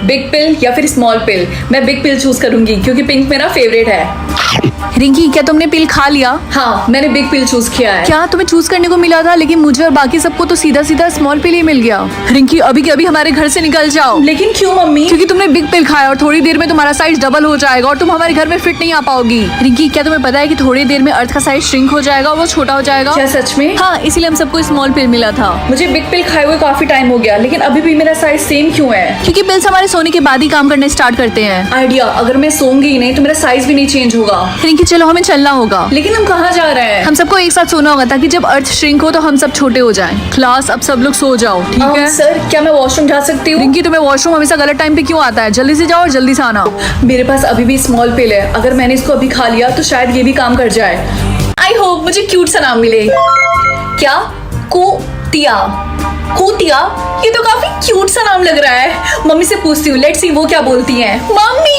Big पिल या फिर small पिल? मैं बिग पिल चूज करूंगी क्योंकि पिंक मेरा फेवरेट है। रिंकी, क्या तुमने पिल खा लिया? हाँ, मैंने बिग पिल चूज किया है। क्या तुम्हें चूज करने को मिला था, लेकिन मुझे और बाकी सबको तो सीधा सीधा स्मॉल पिल ही मिल गया। रिंकी, अभी के अभी हमारे घर से निकल जाओ। लेकिन क्यों मम्मी? क्योंकि तुमने बिग पिल खाया और थोड़ी देर में तुम्हारा साइज डबल हो जाएगा और तुम हमारे घर में फिट नहीं आ पाओगी। रिंकी, क्या तुम्हें पता है कि थोड़ी देर में अर्थ का साइज श्रिंक हो जाएगा और वो छोटा हो जाएगा? क्या सच में? हाँ, इसीलिए हम सबको स्मॉल पिल मिला था। मुझे बिग पिल खाए हुए काफी टाइम हो गया, लेकिन अभी भी मेरा साइज सेम क्यों है? क्योंकि पिल्स हमारे सोने के बाद ही काम करने स्टार्ट करते हैं। आइडिया, अगर मैं सोऊंगी ही नहीं तो मेरा साइज भी नहीं चेंज होगा। रिंकी, चलो हमें चलना होगा। लेकिन हम कहाँ जा रहे हैं? हम सबको एक साथ सोना होगा ताकि जब अर्थ श्रिंक हो तो हम सब छोटे हो जाएं। क्लास, अब सब लोग सो जाओ, ठीक है? सर, क्या मैं वॉशरूम जा सकती हूँ? रिंकी, तुम्हें वॉशरूम हमेशा गलत टाइम पे क्यों आता है? जल्दी से जाओ और जल्दी से आना। मेरे पास अभी भी स्मॉल पिल है, अगर मैंने इसको अभी खा लिया तो शायद ये भी काम कर जाए। आई होप मुझे क्यूट सा नाम मिले। क्या? कुतिया? कुतिया? ये तो काफी क्यूट सा नाम लग रहा है। मम्मी से पूछती हूँ, लेट्स सी वो क्या बोलती हैं।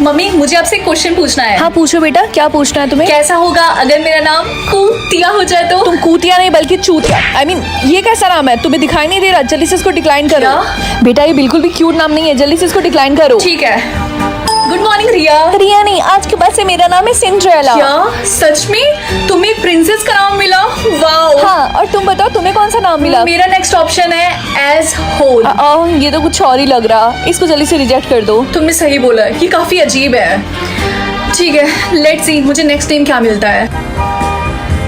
मम्मी, मुझे आपसे एक क्वेश्चन पूछना है। हाँ, पूछो बेटा, क्या पूछना है तुम्हें? कैसा होगा अगर मेरा नाम कुतिया हो जाए तो? तुम कुतिया नहीं बल्कि चूतिया। I mean, ये कैसा नाम है? तुम्हें दिखाई नहीं दे रहा? जल्दी से इसको डिक्लाइन करो। क्या? बेटा, ये बिल्कुल भी क्यूट नाम नहीं है, जल्दी से इसको डिक्लाइन करो। ठीक है। गुड मॉर्निंग रिया। रिया नहीं, आज के बाद से मेरा नाम है सिंड्रेला। क्या सच में? तुम्हें प्रिंसेस का नाम मिला? वाओ। हाँ, और तुम बताओ तुम्हें कौन सा नाम मिला? मेरा नेक्स्ट ऑप्शन है एज होल। ये तो कुछ और ही लग रहा, इसको जल्दी से रिजेक्ट कर दो। तुमने सही बोला, ये काफी अजीब है। ठीक है, लेट्स सी मुझे नेक्स्ट नेम क्या मिलता है।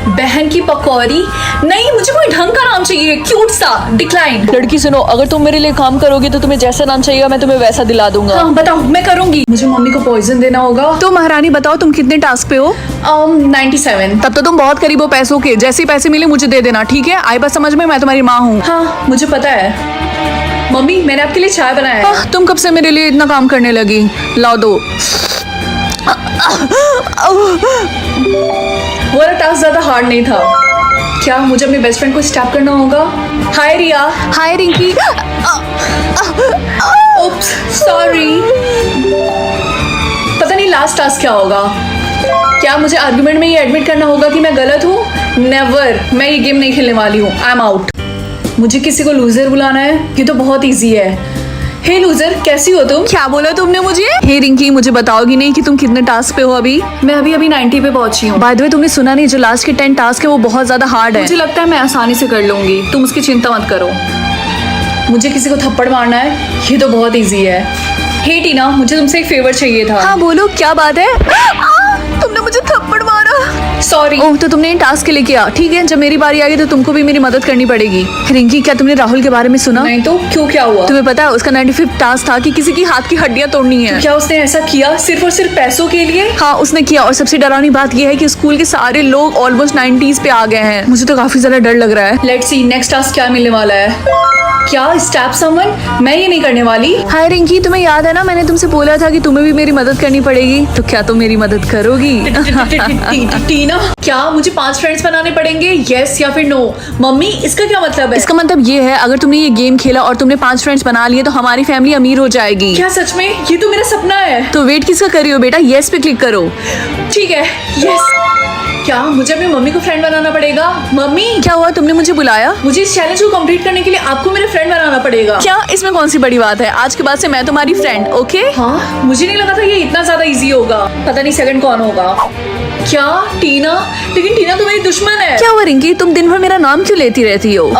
बहन की पकौड़ी? नहीं, मुझे कोई ढंग का नाम चाहिए, क्यूट सा। डिक्लाइन। लड़की सुनो, अगर तुम मेरे लिए काम करोगी तो तुम्हें जैसा नाम चाहिए मैं तुम्हें वैसा दिला दूंगा। हाँ बताओ, मैं करूंगी। मुझे मम्मी को पॉइजन देना होगा। तो महारानी बताओ, तुम कितने टास्क पे हो? 97। तब तो तुम बहुत करीब हो पैसों के। जैसे ही पैसे मिले मुझे दे देना, ठीक है? आई बात समझ में, मैं तुम्हारी माँ हूँ। हाँ, मुझे पता है। मम्मी, मैंने आपके लिए चाय बनाया है। तुम कब से मेरे लिए इतना काम करने लगी? लाओ दो। वो वाला टास्क ज्यादा हार्ड नहीं था। क्या मुझे अपने बेस्ट फ्रेंड को स्टैप करना होगा? Hi Riya. Hi Rinki. Oops, sorry. पता नहीं लास्ट टास्क क्या होगा। क्या मुझे आर्गुमेंट में ये एडमिट करना होगा कि मैं गलत हूँ? नेवर, मैं ये गेम नहीं खेलने वाली हूँ। I am out. मुझे किसी को लूजर बुलाना है, ये तो बहुत इजी है। हे लूजर, कैसी हो तुम? क्या बोला तुमने मुझे? हे रिंकी, मुझे बताओगी नहीं कि तुम कितने टास्क पे हो अभी? मैं अभी 90 पे पहुंची हूँ। बाय द वे, तुमने सुना नहीं, जो लास्ट के 10 टास्क है वो बहुत ज्यादा हार्ड है। मुझे लगता है मैं आसानी से कर लूंगी, तुम उसकी चिंता मत करो। मुझे किसी को थप्पड़ मारना है, ये तो बहुत इजी है। हे टीना, मुझे तुमसे एक फेवर चाहिए था। हाँ बोलो, क्या बात है? तुमने मुझे थप्पड़ मारा। सॉरी। ओह, तो तुमने टास्क के लिए किया, ठीक है? जब मेरी बारी आएगी तो तुमको भी मेरी मदद करनी पड़ेगी। रिंकी, क्या तुमने राहुल के बारे में सुना? नहीं तो क्यों, क्या हुआ? तुम्हें पता है उसका 95th टास्क था कि किसी की हाथ की हड्डियां तोड़नी है। क्या उसने ऐसा किया सिर्फ और सिर्फ पैसों के लिए? हाँ, उसने किया, और सबसे डरावनी बात यह है कि स्कूल के सारे लोग ऑलमोस्ट 90s पे आ गए हैं। मुझे तो काफी ज्यादा डर लग रहा है। लेट्स सी नेक्स्ट टास्क क्या मिलने वाला है। क्या स्टैप समवन? मैं ये नहीं करने वाली। हाय रिंकी, तुम्हें याद है ना मैंने तुमसे बोला था कि तुम्हें भी मेरी मदद करनी पड़ेगी, तो क्या तुम मेरी मदद करोगी? टीना, क्या मुझे 5 फ्रेंड्स बनाने पड़ेंगे? यस या फिर नो? मम्मी, इसका क्या मतलब है? इसका मतलब ये है, अगर तुमने ये गेम खेला और तुमने 5 फ्रेंड्स बना लिए तो हमारी फैमिली अमीर हो जाएगी। क्या सच में? ये तो मेरा सपना है। तो वेट किसका कर रही हो बेटा? यस पे क्लिक करो। ठीक है, यस। क्या मुझे अपनी मम्मी को फ्रेंड बनाना पड़ेगा? मम्मी, क्या हुआ, तुमने मुझे बुलाया? मुझे इस चैलेंज को कंप्लीट करने के लिए आपको मेरे फ्रेंड बनाना पड़ेगा। क्या इसमें कौन सी बड़ी बात है? आज के बाद से मैं तुम्हारी फ्रेंड, ओके? हाँ, मुझे नहीं लगा था ये इतना ज्यादा इजी होगा। पता नहीं सेकंड कौन होगा। क्या टीना? लेकिन टीना तो मेरी दुश्मन है। क्या हुआ रिंकी, तुम दिन भर मेरा नाम क्यों लेती रहती हो?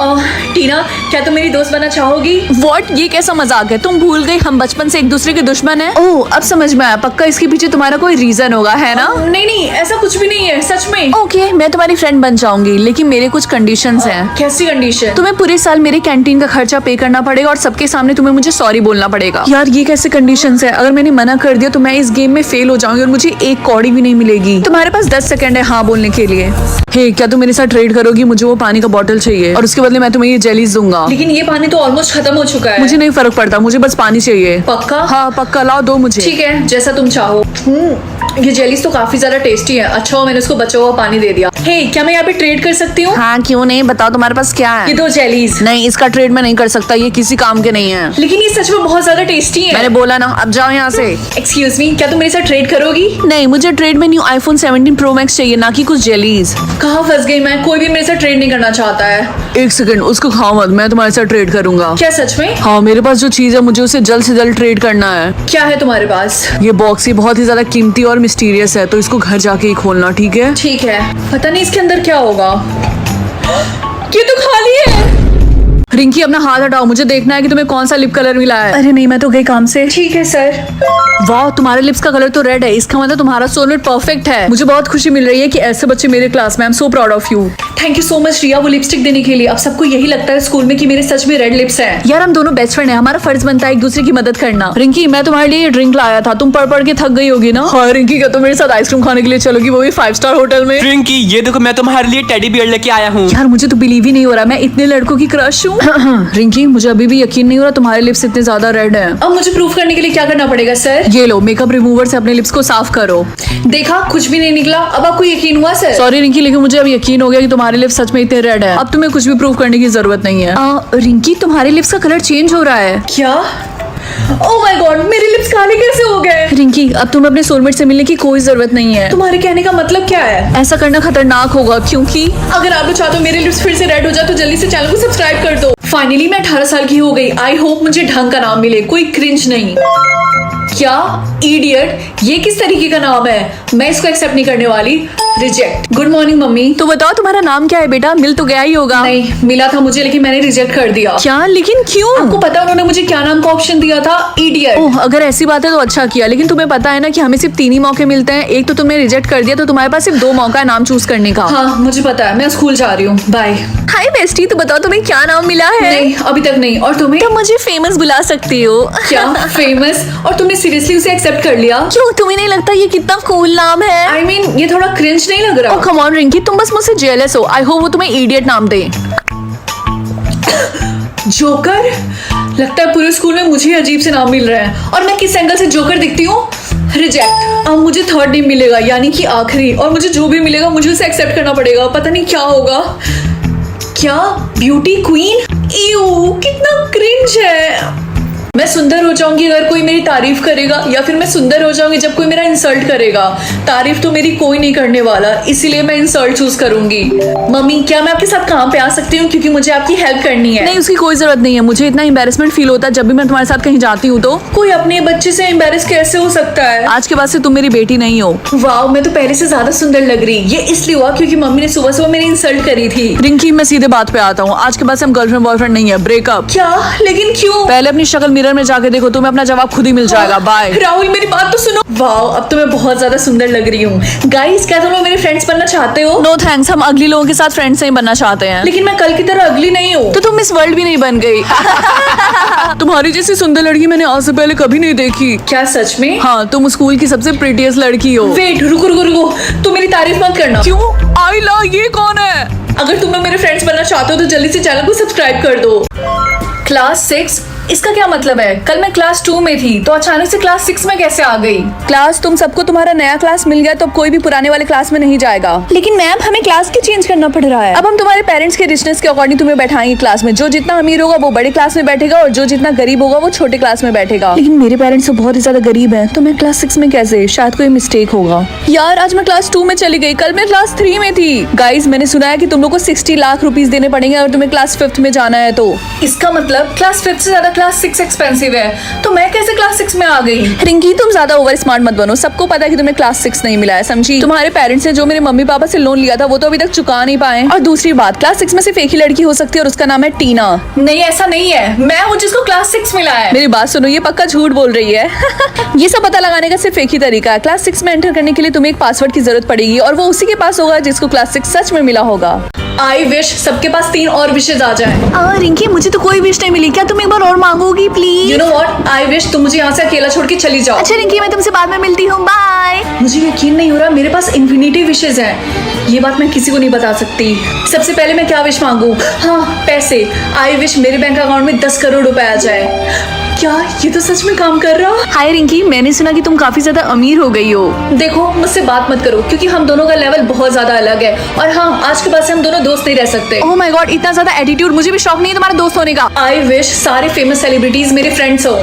टीना, क्या तुम मेरी दोस्त बनना चाहोगी? व्हाट, ये कैसा मजाक है? तुम भूल गई हम बचपन से एक दूसरे के दुश्मन हैं? ओह, अब समझ में आया, पक्का इसके पीछे तुम्हारा कोई रीजन होगा, है ना? नहीं, ऐसा कुछ भी नहीं है, सच में। ओके, मैं तुम्हारी फ्रेंड बन जाऊंगी, लेकिन मेरे कुछ कंडीशंस हैं। कैसी कंडीशन? तुम्हें पूरे साल मेरे कैंटीन का खर्चा पे करना पड़ेगा और सबके सामने तुम्हें मुझे सॉरी बोलना पड़ेगा। यार, ये कैसे कंडीशंस है? अगर मैंने मना कर दिया तो मैं इस गेम में फेल हो जाऊंगी और मुझे एक कौड़ी भी नहीं मिलेगी। तुम्हारे पास 10 सेकंड है हाँ बोलने के लिए। हे, क्या तुम मेरे साथ ट्रेड करोगी? मुझे वो पानी का बोतल चाहिए और उसके बदले मैं तुम्हें ये जेलीज दूंगा। लेकिन ये पानी तो ऑलमोस्ट खत्म हो चुका है। मुझे नहीं फर्क पड़ता, मुझे बस पानी चाहिए। पक्का? हाँ पक्का, लाओ दो मुझे। ठीक है, जैसा तुम चाहो। ये जेलीज तो काफी ज्यादा टेस्टी है। अच्छा हो मैंने उसको बचा हुआ पानी दे दिया। हे, क्या मैं यहाँ पे ट्रेड कर सकती हूँ? हाँ क्यों नहीं, बताओ तुम्हारे पास क्या है? ये 2 जेलीज। नहीं, इसका ट्रेड मैं नहीं कर सकता, ये किसी काम के नहीं है। लेकिन ये सच में बहुत ज्यादा टेस्टी है। मैंने बोला ना, अब जाओ यहाँ से। एक्सक्यूज मी, क्या तुम मेरे साथ ट्रेड करोगी? नहीं, मुझे ट्रेड में न्यू iPhone 17 Pro Max चाहिए, ना कि कुछ जेलीज। कहाँ फंस गई मैं? कोई भी मेरे साथ ट्रेड नहीं करना चाहता है। एक सेकंड, उसको खाओ मत, मैं तुम्हारे साथ ट्रेड करूंगा। क्या सच में? हाँ, मेरे पास जो चीज है मुझे उसे जल्द से जल्द ट्रेड करना है। क्या है तुम्हारे पास? ये बॉक्स ही बहुत ही ज्यादा कीमती और मिस्टीरियस है, तो इसको घर जाके ही खोलना, ठीक है? ठीक है, पता नहीं इसके अंदर क्या होगा। ये तो खाली है। रिंकी, अपना हाथ हटाओ, मुझे देखना है कि तुम्हें कौन सा लिप कलर मिला है। अरे नहीं, मैं तो गई काम से। ठीक है सर। वाह, तुम्हारे लिप्स का कलर तो रेड है, इसका मतलब तुम्हारा सोलमेट परफेक्ट है। मुझे बहुत खुशी मिल रही है कि ऐसे बच्चे मेरे क्लास में। I am so proud of you. Thank you so much Riya, वो लिपस्टिक देने के लिए। अब सबको यही लगता है स्कूल में कि मेरे सच में रेड लिप्स हैं। यार, हम दोनों बेस्ट फ्रेंड हैं, हमारा फर्ज बनता है एक दूसरे की मदद करना। रिंकी, मैं तुम्हारे लिए ये ड्रिंक लाया था, तुम पढ़ पढ़ के थक गई होगी ना? हाँ रिंकी, क्या तुम मेरे साथ आइसक्रीम खाने के लिए चलोगी, वो भी 5 स्टार होटल में? रिंकी, ये देखो मैं तुम्हारे लिए टेडी बियर लेके आया हूँ। यार, मुझे तो बिलीव ही नहीं हो रहा, मैं इतने लड़कों की क्रश हूँ। रिंकी, मुझे अभी भी यकीन नहीं हो रहा तुम्हारे लिप्स इतने ज्यादा रेड हैं। अब मुझे प्रूफ करने के लिए क्या करना पड़ेगा सर? ये लो, मेकअप रिमूवर से अपने लिप्स को साफ करो। देखा, कुछ भी नहीं निकला। अब आपको यकीन हुआ सर? सॉरी रिंकी, लेकिन मुझे अब यकीन हो गया कि तुम्हारे लिप्स सच में इतने रेड है। अब तुम्हें कुछ भी प्रूव करने की जरूरत नहीं है। रिंकी, तुम्हारे लिप्स का कलर चेंज हो रहा है। क्या? ओह माय गॉड, मेरे लिप्स काले कैसे हो गए? रिंकी, अब तुम्हें अपने सोलमेट से मिलने की कोई जरूरत नहीं है। तुम्हारे कहने का मतलब क्या है? ऐसा करना खतरनाक होगा, क्योंकि अगर आप लोग चाहते हो मेरे लिप्स फिर से रेड हो जाए तो जल्दी से चैनल को सब्सक्राइब कर दो। फाइनली मैं 18 साल की हो गई। आई होप मुझे ढंग का नाम मिले, कोई क्रिंज नहीं। क्या? इडियट, ये किस तरीके का नाम है? मैं इसको एक्सेप्ट नहीं करने वाली। रिजेक्ट। Good morning mummy. तो बताओ तुम्हारा नाम क्या है बेटा? मिल तो गया ही होगा। नहीं, मिला था मुझे, लेकिन मैंने रिजेक्ट कर दिया। क्या? लेकिन क्यों? आपको पता उन्होंने मुझे क्या नाम का ऑप्शन दिया था? इडियट। ओह, अगर ऐसी बात है तो अच्छा किया, लेकिन तुम्हें पता है ना कि हमें सिर्फ 3 ही मौके मिलते हैं। एक तो तुमने रिजेक्ट कर दिया, तो तुम्हारे पास सिर्फ 2 मौका है नाम चूज करने का। हाँ मुझे पता है, मैं स्कूल जा रही हूँ। बाय। हाय बेस्टी, तो बताओ तुम्हें क्या नाम मिला है? नहीं, अभी तक नहीं। और तुम्हें? तुम मुझे फेमस बुला सकती हो। क्या फेमस? और तुमने सीरियसली उसे एक्सेप्ट कर लिया? क्यों, तुम्हें नहीं लगता ये कितना कूल नाम है? आई मीन ये थोड़ा क्रिंज नहीं लग रहा? कम ऑन रिंकी, तुम बस मुझसे जेलस हो। आई होप वो तुम्हें इडियट नाम दे। जोकर? लगता है पूरे स्कूल में मुझे ही अजीब से नाम मिल रहे हैं। और मैं किस एंगल से जोकर दिखती हूँ? रिजेक्ट। अब मुझे 3rd नेम मिलेगा, यानी कि आखिरी। और मुझे जो भी मिलेगा मुझे उसे एक्सेप्ट करना पड़ेगा। पता नहीं क्या होगा। क्या? Beauty queen? इयू, कितना क्रिंज है। मैं सुंदर हो जाऊंगी अगर कोई मेरी तारीफ करेगा, या फिर मैं सुंदर हो जाऊंगी जब कोई मेरा इंसल्ट करेगा। तारीफ तो मेरी कोई नहीं करने वाला, इसीलिए मैं इंसल्ट चूज करूंगी। मम्मी, क्या मैं आपके साथ काम पे आ सकती हूँ? क्योंकि मुझे आपकी हेल्प करनी है। नहीं, उसकी कोई जरूरत नहीं है। मुझे इतना एम्बैरेसमेंट फील होता है जब भी मैं तुम्हारे साथ कहीं जाती हूँ तो। कोई अपने बच्चे से एम्बैरेस कैसे हो सकता है? आज के बाद से तुम मेरी बेटी नहीं हो। वाह, मैं तो पहले से ज्यादा सुंदर लग रही। ये इसलिए हुआ क्योंकि मम्मी ने सुबह सुबह मेरी इंसल्ट करी थी। रिंकी, मैं सीधे बात पे आता हूँ। आज के बाद से हम गर्लफ्रेंड बॉयफ्रेंड नहीं है, ब्रेकअप। क्या? लेकिन क्यों? पहले अपनी शक्ल मिरर में जाके देखो, तुम्हें अपना जवाब खुद ही मिल जाएगा। बाय। राहुल, मेरी बात तो सुनो। वाह, अब तो मैं बहुत ज्यादा सुंदर लग रही हूँ। गाइस, क्या तुम लोग मेरे फ्रेंड्स बनना चाहते हो? नो थैंक्स, हम अगली लोगों के साथ फ्रेंड्स नहीं बनना चाहते हैं। लेकिन मैं कल की तरह अगली नहीं हूँ। तो तुम मिस वर्ल्ड भी नहीं बन गई। तुम्हारी जैसी सुंदर लड़की मैंने आज से पहले कभी नहीं देखी। क्या सच में? हाँ, तुम स्कूल की सबसे प्रिटीएस्ट लड़की हो। वेट, रुको रुको रुको, तुम मेरी तारीफ मत करना। क्यों? आइला, ये कौन है? अगर तुम मेरे फ्रेंड्स बनना चाहते हो तो जल्दी से चैनल को सब्सक्राइब कर दो। क्लास 6? इसका क्या मतलब है? कल मैं क्लास 2 में थी, तो अचानक से क्लास 6 में कैसे आ गई? क्लास, तुम सबको तुम्हारा नया क्लास मिल गया, तो अब कोई भी पुराने वाले क्लास में नहीं जाएगा। लेकिन मैम, हमें क्लास के चेंज करना पड़ रहा है। अब हम तुम्हारे पेरेंट्स के रिचनेस के अकॉर्डिंग तुम्हें बैठाएंगे क्लास में। जो जितना अमीर होगा वो बड़े क्लास में बैठेगा, और जो जितना गरीब होगा वो छोटे क्लास में बैठेगा। लेकिन मेरे पेरेंट्स तो बहुत ही ज्यादा गरीब है, तो मैं क्लास 6 में कैसे? शायद कोई मिस्टेक होगा। यार, आज मैं क्लास 2 में चली गई, कल मैं क्लास 3 में थी। गाइज, मैंने सुना है कि तुम लोग को 60 लाख रुपीज देने पड़ेंगे अगर तुम्हें क्लास 5th में जाना है तो। इसका मतलब क्लास 5 से ज्यादा क्लास 6 एक्सपेंसिव है, तो मैं कैसे क्लास 6 में आ गई? रिंकी, तुम ज्यादा ओवर स्मार्ट मत बनो। सबको पता है कि तुम्हें क्लास 6 नहीं मिला है, समझी? तुम्हारे पेरेंट्स ने जो मेरे मम्मी पापा से लोन लिया था वो तो अभी तक चुका नहीं पाए। और दूसरी बात, क्लास 6 में सिर्फ एक ही लड़की हो सकती है और उसका नाम है टीना। नहीं, ऐसा नहीं है। मैं हूँ जिसको क्लास 6 मिला है। मेरी बात सुनो, ये पक्का झूठ बोल रही है। ये सब पता लगाने का सिर्फ एक ही तरीका है। क्लास 6 में एंटर करने के लिए तुम्हें एक पासवर्ड की जरूरत पड़ेगी, और वो उसी के पास होगा जिसको क्लास 6 सच में मिला होगा। आई विश सबके पास 3 और विशेज आ जाए। रिंकी, मुझे तो कोई विश नहीं मिली। क्या तुम एक बार और मांगोगी please? You know what, I wish तुम मुझे यहाँ से अकेला छोड़ के चली जाओ। अच्छा रिंकी, मैं तुमसे बाद में मिलती हूँ, बाय। मुझे यकीन नहीं हो रहा, मेरे पास इन्फिनिटी विशेज हैं। ये बात मैं किसी को नहीं बता सकती। सबसे पहले मैं क्या विश मांगू? हाँ, पैसे। आई विश मेरे बैंक अकाउंट में 10 करोड़ रुपए आ जाए। क्या ये तो सच में काम कर रहा? हाय रिंकी, मैंने सुना कि तुम काफी ज्यादा अमीर हो गई हो। देखो मुझसे बात मत करो क्योंकि हम दोनों का लेवल बहुत ज्यादा अलग है और हाँ आज के बाद से हम दोनों दोस्त नहीं रह सकते। ओह माय गॉड, इतना ज्यादा एटीट्यूड, मुझे भी शौक नहीं है तुम्हारा दोस्त होने का। आई विश सारे फेमस सेलिब्रिटीज मेरे फ्रेंड्स हो।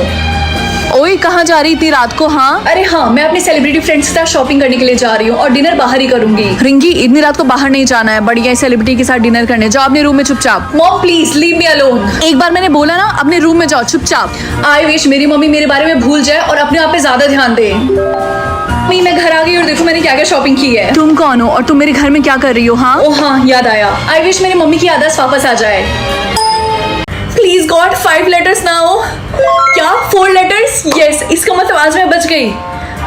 ओए कहाँ जा रही इतनी रात को? हाँ अरे हाँ, मैं अपने सेलिब्रिटी फ्रेंड्स के साथ शॉपिंग करने के लिए जा रही हूँ और डिनर बाहर ही करूंगी। रिंकी, इतनी रात को बाहर नहीं जाना है, बढ़िया सेलिब्रिटी के साथ डिनर करने जाओ अपने रूम में चुपचाप। Mom please leave me alone. एक बार मैंने बोला ना, अपने रूम में जाओ चुपचाप। आई विश मेरी मम्मी मेरे बारे में भूल जाए और अपने आप पे ज्यादा ध्यान दे। मम्मी मैं घर आ गई और देखो मैंने क्या क्या शॉपिंग की है। तुम कौन हो और तुम मेरे घर में क्या कर रही हो? हाँ ओ हाँ याद आया, आई विश मेरी मम्मी की याददाश्त वापस आ जाए। प्लीज गॉड 5 लेटर्स ना हो। क्या 4 लेटर्स? यस, इसका मतलब आज मैं बच गई।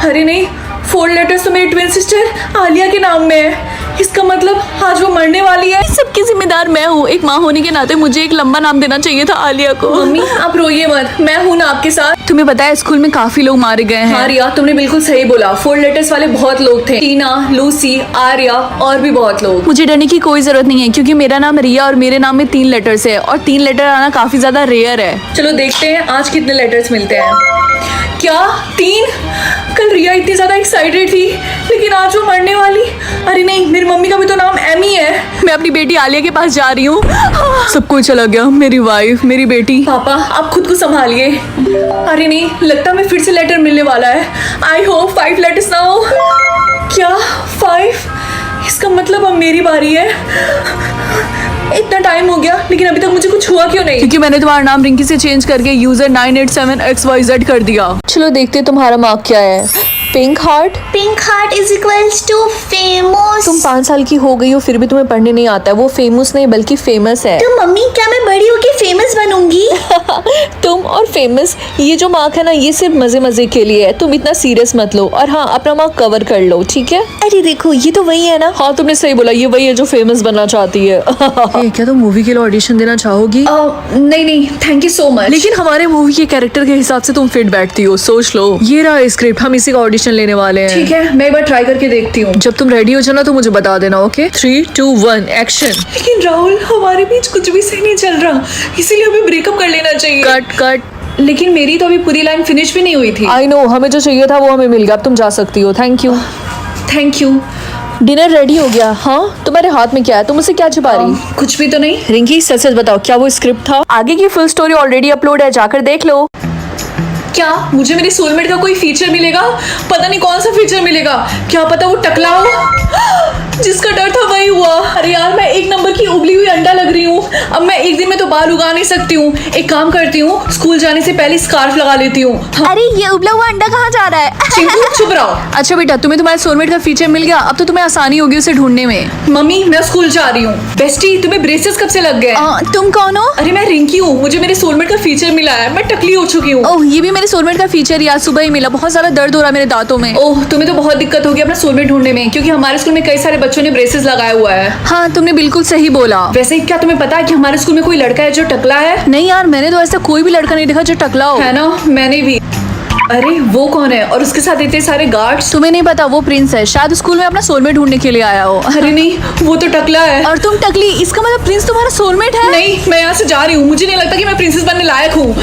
अरे नहीं, 4 लेटर्स तो मेरी ट्विन सिस्टर आलिया के नाम में है। इसका मतलब आज वो मरने वाली है। सबकी जिम्मेदार मैं हूँ, एक माँ होने के नाते मुझे एक लंबा नाम देना चाहिए था आलिया को। मम्मी आप रोइए मत, मैं हूँ ना आपके साथ। तुम्हें पता है स्कूल में काफी लोग मारे गए हैं। हाँ रिया, तुमने बिल्कुल सही बोला। 4 लेटर्स वाले बहुत लोग थे, टीना, लूसी, आर्या और भी बहुत लोग। मुझे डरने की कोई जरूरत नहीं है क्योंकि मेरा नाम रिया और मेरे नाम में 3 लेटर्स है और 3 लेटर आना काफी ज्यादा रेयर है। चलो देखते हैं आज कितने लेटर्स मिलते हैं। क्या 3? कल रिया इतनी ज्यादा एक्साइटेड थी लेकिन आज वो मरने वाली। अरे नहीं, मेरी मम्मी का भी तो नाम एमी है। मैं अपनी बेटी आलिया के पास जा रही हूँ। सब कुछ चला गया, मेरी वाइफ, मेरी बेटी। पापा आप खुद को संभालिए। अरे नहीं, लगता है मैं फिर से लेटर मिलने वाला है। आई होप 5 लेटर्स ना हो। क्या 5? इसका मतलब अब मेरी बारी है। इतना टाइम हो गया लेकिन अभी तक मुझे कुछ हुआ क्यों नहीं? क्योंकि मैंने तुम्हारा नाम रिंकी से चेंज करके यूजर 987XYZ कर दिया। चलो देखते तुम्हारा मार्क क्या है। Pink heart. Pink heart is equals to famous. तुम 5 साल की हो गई हो फिर भी तुम्हें पढ़ने नहीं आता है। वो फेमस नहीं बल्कि फेमस है। तो मम्मी क्या मैं बड़ी होके फेमस बनूंगी? तुम और फेमस, ये जो मार्क है ना, ये सिर्फ मजे मजे के लिए है। तुम इतना सीरियस मत लो और हाँ अपना मार्क कवर कर लो, ठीक है? अरे देखो ये तो वही है ना। हाँ तुमने सही बोला, ये वही है जो फेमस बनना चाहती है। क्या तुम मूवी के लिए ऑडिशन देना चाहोगी? नहीं नहीं, थैंक यू सो मच। लेकिन हमारे मूवी के कैरेक्टर के हिसाब से तुम फिट बैठती हो, सोच लो। ये रहा स्क्रिप्ट, हम इसी का ऑडिशन लेने वाले हैं। ठीक है, मैं एक बार ट्राई करके देखती हूँ। जब तुम रेडी हो जाना तो मुझे बता देना, ओके? 3, 2, 1 एक्शन। लेकिन राहुल, हमारे बीच कुछ भी सही नहीं चल रहा, इसीलिए हमें ब्रेकअप कर लेना चाहिए। Cut cut. लेकिन मेरी तो अभी पूरी लाइन फिनिश भी नहीं हुई थी। आई नो, हमें जो चाहिए था वो हमें मिल गया, अब तुम जा सकती हो। Thank you. Thank you. Dinner ready हो गया। हाँ तुम्हारे हाथ में क्या है? तुम मुझसे क्या छुपा रही? कुछ भी तो नहीं। रिंकी सच सच बताओ, क्या वो स्क्रिप्ट था? आगे की फुल स्टोरी ऑलरेडी अपलोड है, जाकर देख लो। क्या मुझे मेरे सोलमेट का कोई फीचर मिलेगा? पता नहीं कौन सा फीचर मिलेगा। क्या पता वो टकला हो। जिसका डर था वही हुआ। अरे यार, मैं 1 नंबर की उबली हुई अंडा लग रही हूँ। अब मैं एक दिन में तो बाल उगा नहीं सकती हूँ। एक काम करती हूँ, स्कूल जाने से पहले स्कार्फ लगा लेती हूँ। हाँ। अरे ये उबला हुआ अंडा कहाँ जा रहा है? चिंकू चुप रहो। अच्छा बेटा, तुम्हें तुम्हारे सोलमेट का फीचर मिल गया, अब तो तुम्हें आसानी होगी उसे ढूंढने में। मम्मी मैं स्कूल जा रही हूँ। बेस्टी तुम्हें ब्रेसेस कब से लग गए? तुम कौन हो? अरे मैं रिंकी हूँ, मुझे मेरे सोलमेट का फीचर मिला है। मैं टकली हो चुकी हूँ। ओह ये भी मेरे सोलमेट का फीचर यार सुबह ही मिला। बहुत ज्यादा दर्द हो रहा है मेरे दांतों में। ओह तुम्हें तो बहुत दिक्कत होगी अपना सोलमेट ढूंढने में, क्योंकि हमारे स्कूल में कई सारे बच्चों ने ब्रेसेस लगाया हुआ है। हाँ तुमने बिल्कुल सही बोला। वैसे क्या तुम्हें पता है कि हमारे स्कूल में कोई लड़का है जो टकला है? नहीं यार, मैंने तो ऐसा कोई भी लड़का नहीं देखा जो टकला हो। है ना, मैंने भी। अरे वो कौन है और उसके साथ इतने सारे गार्ड्स? तुम्हें नहीं पता, वो प्रिंस है, शायद स्कूल में अपना सोलमेट ढूंढने के लिए आया हो। अरे नहीं, वो तो टकला है। और तुम टकली, इसका मतलब प्रिंस तुम्हारा सोलमेट है? नहीं, मैं यहाँ से जा रही हूँ। मुझे नहीं लगता कि मैं प्रिंसेस बनने लायक हूँ।